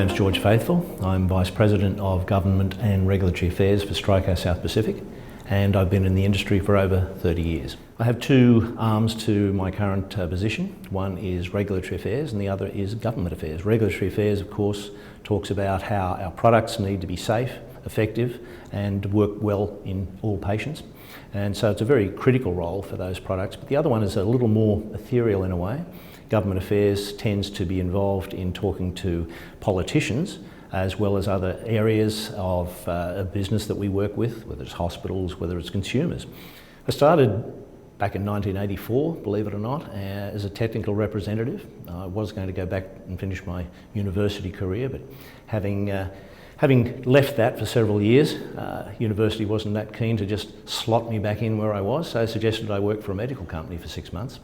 name's George Faithfull. I'm Vice President of Government and Regulatory Affairs for Stryker South Pacific, and I've been in the industry for over 30 years. I have two arms to my current position. One is Regulatory Affairs and the other is Government Affairs. Regulatory Affairs, of course, talks about how our products need to be safe, effective and work well in all patients. And so it's a very critical role for those products. But the other one is a little more ethereal in a way. Government Affairs tends to be involved in talking to politicians as well as other areas of business that we work with, whether it's hospitals, whether it's consumers. I started back in 1984, believe it or not, as a technical representative. I was going to go back and finish my university career, but having left that for several years, university wasn't that keen to just slot me back in where I was, so I suggested I work for a medical company for 6 months.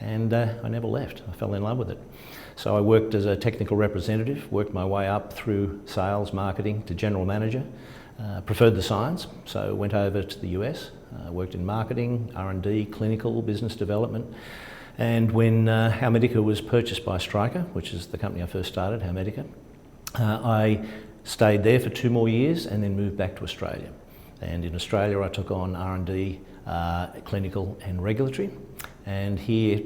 And I never left. I fell in love with it. So I worked as a technical representative, worked my way up through sales, marketing to general manager, preferred the science, so went over to the US, worked in marketing, R&D, clinical, business development. And when Medica was purchased by Stryker, which is the company I first started, Medica, I stayed there for 2 more years and then moved back to Australia. And in Australia I took on R&D, clinical and regulatory. And here,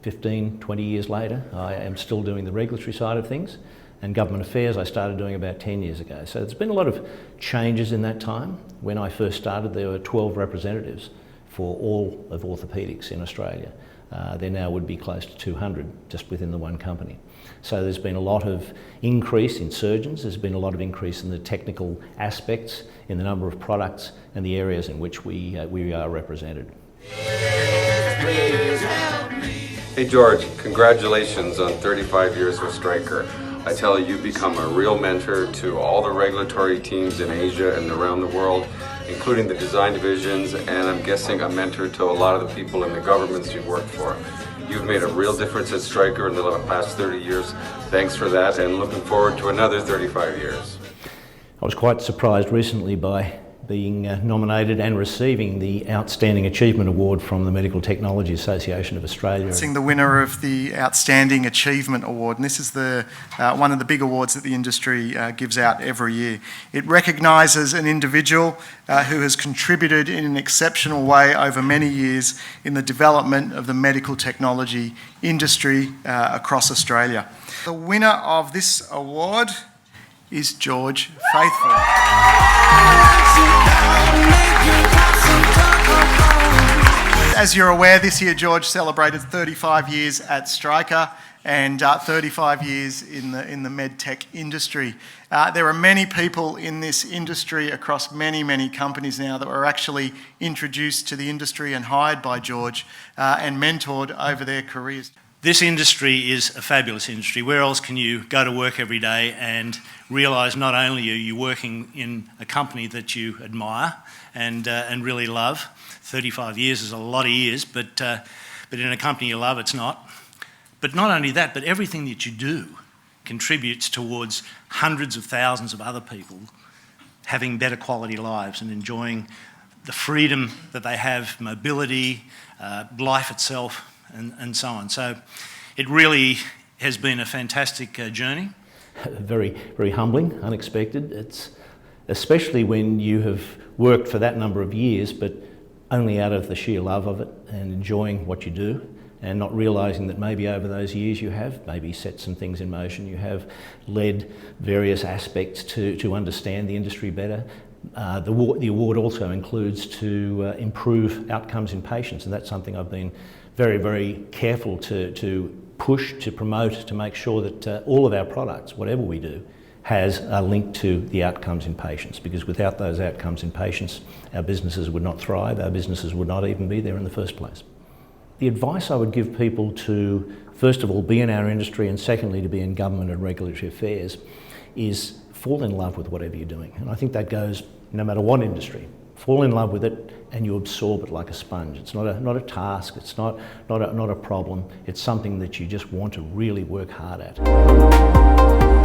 15, 20 years later, I am still doing the regulatory side of things, and government affairs I started doing about 10 years ago. So there's been a lot of changes in that time. When I first started, there were 12 representatives for all of orthopaedics in Australia. There now would be close to 200 just within the one company. So there's been a lot of increase in surgeons, there's been a lot of increase in the technical aspects, in the number of products and the areas in which we are represented. Hey George, congratulations on 35 years with Stryker. I tell you, you've become a real mentor to all the regulatory teams in Asia and around the world, including the design divisions, and I'm guessing a mentor to a lot of the people in the governments you've worked for. You've made a real difference at Stryker in the past 30 years. Thanks for that, and looking forward to another 35 years. I was quite surprised recently by being nominated and receiving the Outstanding Achievement Award from the Medical Technology Association of Australia. The winner of the Outstanding Achievement Award, and this is one of the big awards that the industry gives out every year. It recognises an individual who has contributed in an exceptional way over many years in the development of the medical technology industry across Australia. The winner of this award is George Faithfull. As you're aware, this year George celebrated 35 years at Stryker and 35 years in the medtech industry. There are many people in this industry across many companies now that were actually introduced to the industry and hired by George and mentored over their careers. This industry is a fabulous industry. Where else can you go to work every day and realise not only are you working in a company that you admire and really love. 35 years is a lot of years, but in a company you love, it's not. But not only that, but everything that you do contributes towards hundreds of thousands of other people having better quality lives and enjoying the freedom that they have, mobility, life itself, and so on. So it really has been a fantastic journey. Very, very humbling, unexpected. It's especially when you have worked for that number of years, but only out of the sheer love of it and enjoying what you do, and not realising that maybe over those years you have maybe set some things in motion, you have led various aspects to understand the industry better. The award also includes to improve outcomes in patients, and that's something I've been very, very careful to push, to promote, to make sure that all of our products, whatever we do, has a link to the outcomes in patients, because without those outcomes in patients, our businesses would not thrive, our businesses would not even be there in the first place. The advice I would give people to, first of all, be in our industry, and secondly, to be in government and regulatory affairs, is fall in love with whatever you're doing. And I think that goes no matter what industry. Fall in love with it and you absorb it like a sponge. It's not a task, it's not a problem, it's something that you just want to really work hard at.